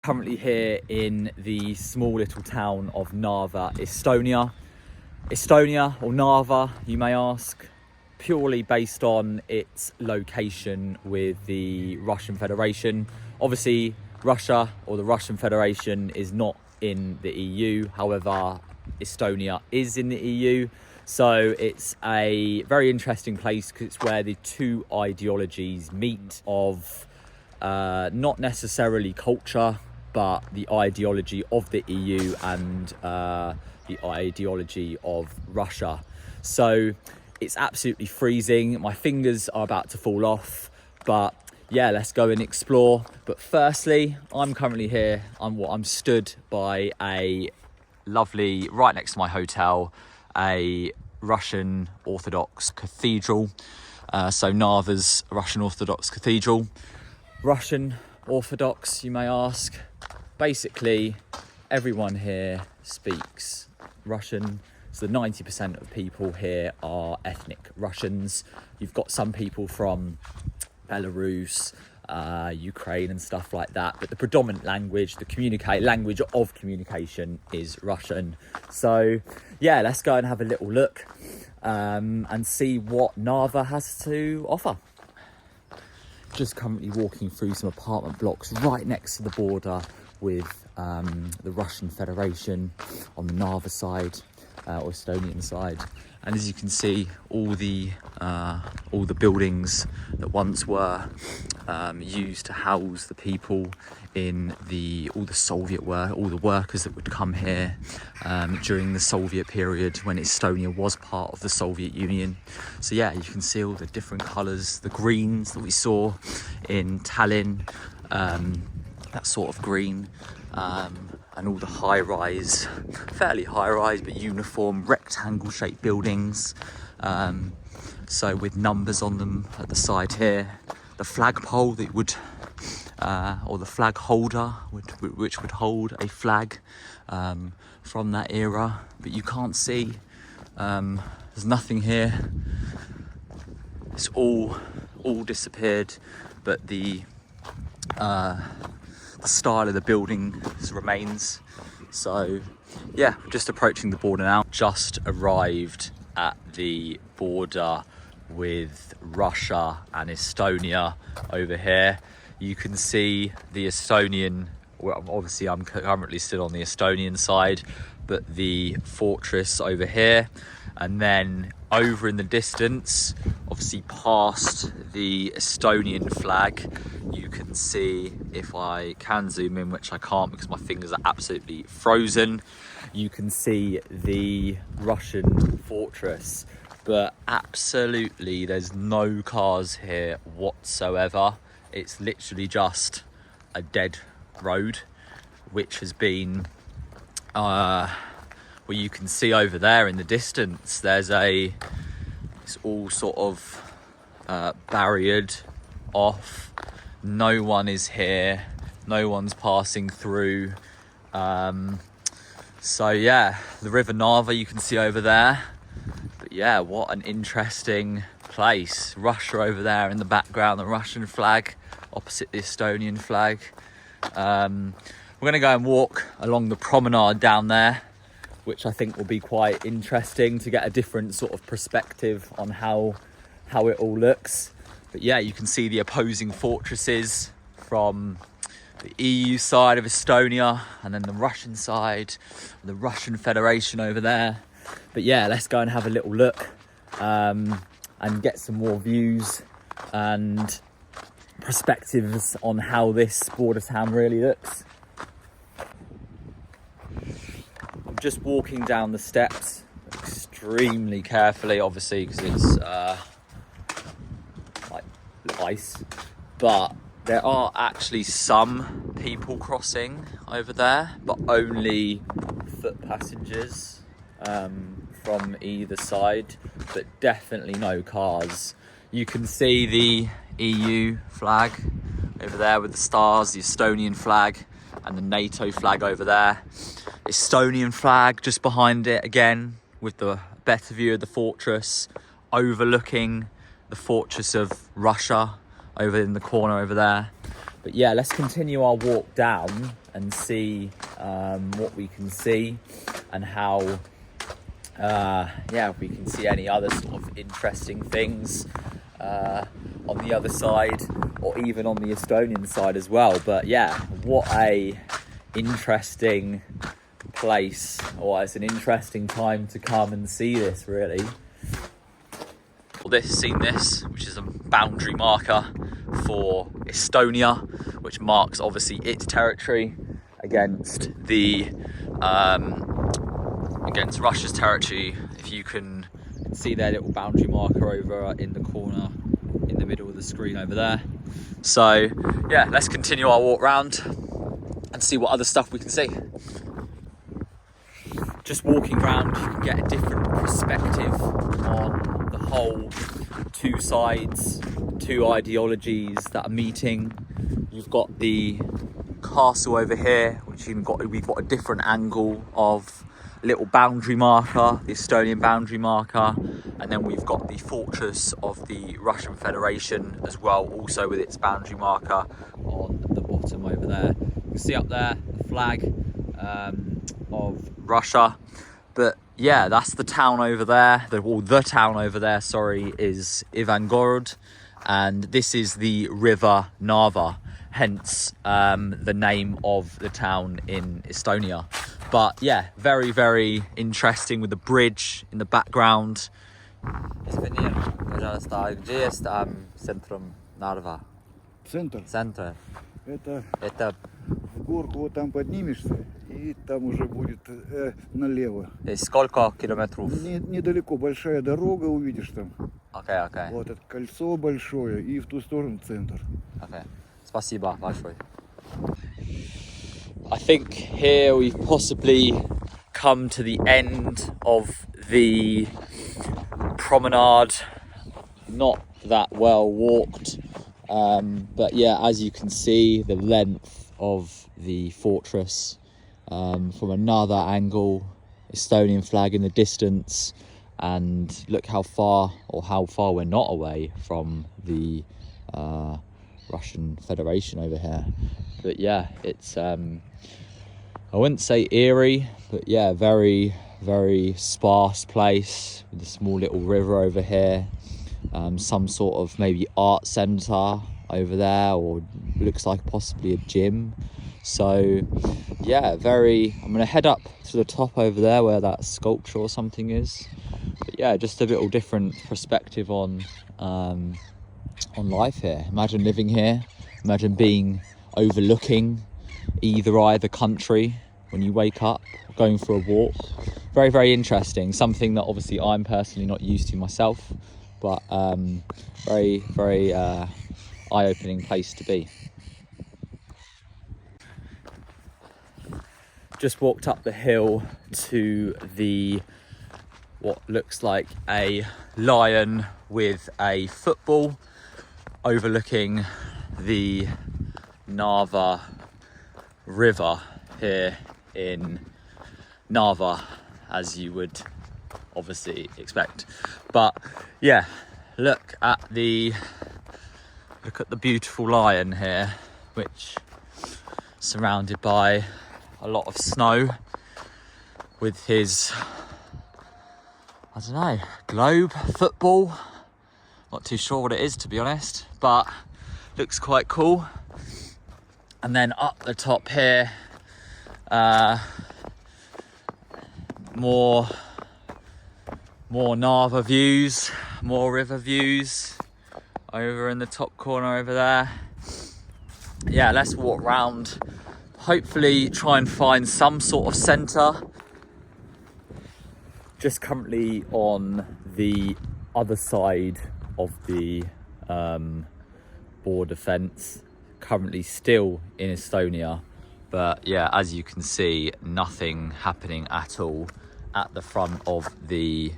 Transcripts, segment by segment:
Currently here in the small little town of Narva, Estonia. Estonia, or Narva, you may ask, purely based on its location with the Russian Federation. Obviously, Russia or the Russian Federation is not in the EU. However, Estonia is in the EU. So it's a very interesting place because it's where the two ideologies meet of not necessarily culture, but the ideology of the EU and the ideology of Russia. So it's absolutely freezing. My fingers are about to fall off, but yeah, let's go and explore. But firstly, I'm currently here. I'm stood by a lovely, right next to my hotel, a Russian Orthodox cathedral. So Narva's Russian Orthodox cathedral. Russian Orthodox, you may ask. Basically, everyone here speaks Russian. So 90% of people here are ethnic Russians. You've got some people from Belarus, Ukraine and stuff like that, but the predominant language, language of communication is Russian. So yeah, let's go and have a little look and see what Narva has to offer. Just currently walking through some apartment blocks right next to the border with the Russian Federation on the Narva side, or Estonian side. And as you can see, all the buildings that once were used to house the people in all the workers that would come here during the Soviet period when Estonia was part of the Soviet Union. So yeah, you can see all the different colours, the greens that we saw in Tallinn, that sort of green, and all the fairly high-rise but uniform rectangle-shaped buildings. So with numbers on them at the side here, the flagpole that would, or the flag holder, which would hold a flag from that era. But you can't see, there's nothing here. It's all disappeared, but the style of the building remains. So yeah, just approaching the border now. Just arrived at the border with Russia and Estonia over here. You can see the Estonian, well, obviously I'm currently still on the Estonian side, but the fortress over here, and then over in the distance, obviously past the Estonian flag, you can see, if I can zoom in, which I can't because my fingers are absolutely frozen, you can see the Russian fortress. But absolutely there's no cars here whatsoever. It's literally just a dead road, which has been well, you can see over there in the distance, it's all sort of barriered off. No one is here, no one's passing through. So yeah, the River Narva you can see over there. But yeah, what an interesting place. Russia over there in the background, the Russian flag opposite the Estonian flag. We're going to go and walk along the promenade down there, which I think will be quite interesting to get a different sort of perspective on how it all looks. But yeah, you can see the opposing fortresses from the EU side of Estonia and then the Russian side, the Russian Federation over there. But yeah, let's go and have a little look and get some more views and perspectives on how this border town really looks. I'm just walking down the steps extremely carefully, obviously, because it's like ice, but there are actually some people crossing over there, but only foot passengers from either side, but definitely no cars. You can see the EU flag over there with the stars, the Estonian flag, and the NATO flag over there. Estonian flag just behind it again, with the better view of the fortress, overlooking the fortress of Russia over in the corner over there. But yeah, let's continue our walk down and see what we can see, and how we can see any other sort of interesting things on the other side, or even on the Estonian side as well. But yeah, what a interesting place, or it's an interesting time to come and see this, really. Well, seen this, which is a boundary marker for Estonia, which marks obviously its territory against the against Russia's territory. If you can see their little boundary marker over in the corner in the middle of the screen over there. So yeah, let's continue our walk round and see what other stuff we can see. Just walking around, you can get a different perspective on the whole two sides, two ideologies that are meeting. You've got the castle over here, which we've got a different angle of little boundary marker, the Estonian boundary marker, and then we've got the fortress of the Russian Federation as well, also with its boundary marker on the bottom over there. You can see up there the flag of Russia. But yeah, that's the town over there. The town over there, sorry, is Ivangorod, and this is the river Narva, hence the name of the town in Estonia. But yeah, very, very interesting with the bridge in the background. Извини, пожалуйста, где есть центром Нарва? Центр. Это Это в горку вот там поднимешься, и там уже будет налево. Сколько километров? Недалеко, большая дорога, увидишь там. Окей. Вот это кольцо большое, и в ту сторону центр. Okay. Спасибо большое. I think here we've possibly come to the end of the promenade. Not that well walked, but yeah, as you can see, the length of the fortress from another angle, Estonian flag in the distance, and look how far we're not away from the Russian Federation over here. But yeah, it's I wouldn't say eerie, but yeah, very, very sparse place with a small little river over here, some sort of maybe art centre over there, or looks like possibly a gym. So yeah, I'm gonna head up to the top over there where that sculpture or something is. But yeah, just a little different perspective on life here. Imagine living here, imagine being overlooking either country when you wake up, going for a walk. Very, very interesting, something that obviously I'm personally not used to myself, but very, very eye-opening place to be. Just walked up the hill to what looks like a lion with a football overlooking the Narva river here in Narva, as you would obviously expect. But yeah, look at the beautiful lion here, which is surrounded by a lot of snow, with his, I don't know, globe football. Not too sure what it is, to be honest, but looks quite cool. And then up the top here, more Narva views, more river views over in the top corner over there. Yeah, let's walk round, hopefully try and find some sort of centre. Just currently on the other side of the border fence, currently still in Estonia, but yeah, as you can see, nothing happening at all at the front of the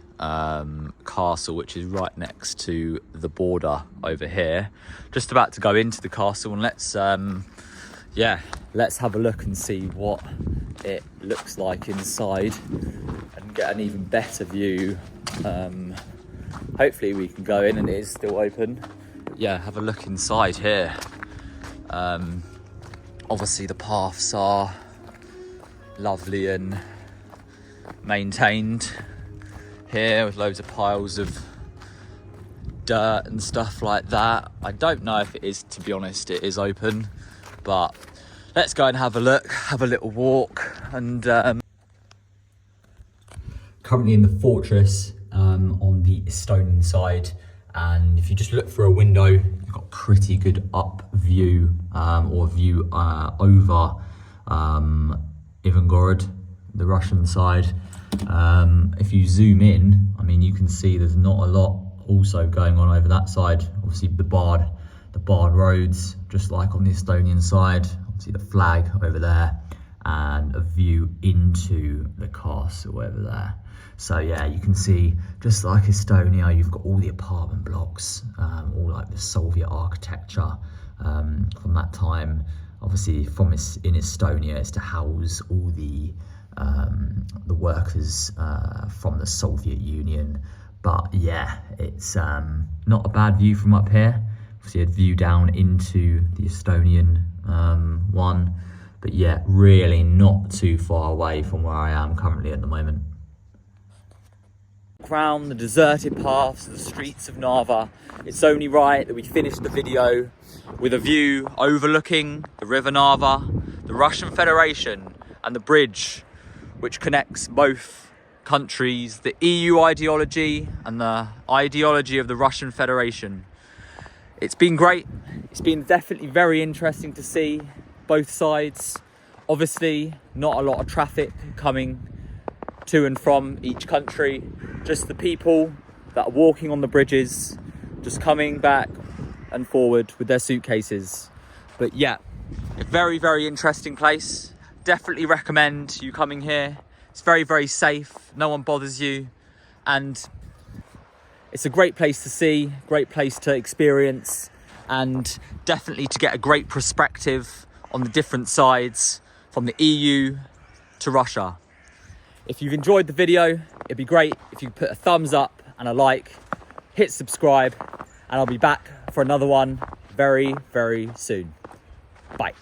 castle, which is right next to the border over here. Just about to go into the castle, and let's have a look and see what it looks like inside and get an even better view. Hopefully we can go in and it is still open. But yeah, have a look inside here. obviously the paths are lovely and maintained here, with loads of piles of dirt and stuff like that. I don't know if it is, to be honest, it is open, but let's go and have a look, have a little walk. And currently in the fortress on the Estonian side, and if you just look through a window, you've got pretty good up view or view over Ivangorod, the Russian side. If you zoom in, I mean, you can see there's not a lot also going on over that side. Obviously the barred roads, just like on the Estonian side. Obviously the flag over there, and a view into the castle over there. So yeah, you can see, just like Estonia, you've got all the apartment blocks, all like the Soviet architecture from that time. Obviously in Estonia, is to house all the workers from the Soviet Union. But yeah, it's not a bad view from up here. Obviously a view down into the Estonian one. But yeah, really not too far away from where I am currently at the moment. Around the deserted paths of the streets of Narva, it's only right that we finish the video with a view overlooking the River Narva, the Russian Federation, and the bridge which connects both countries, the EU ideology and the ideology of the Russian Federation. It's been great. It's been definitely very interesting to see both sides. Obviously, not a lot of traffic coming to and from each country, just the people that are walking on the bridges, just coming back and forward with their suitcases. But yeah, a very, very interesting place. Definitely recommend you coming here. It's very, very safe. No one bothers you. And it's a great place to see, great place to experience, and definitely to get a great perspective on the different sides from the EU to Russia. If you've enjoyed the video, it'd be great if you put a thumbs up and a like, hit subscribe, and I'll be back for another one very, very soon. Bye.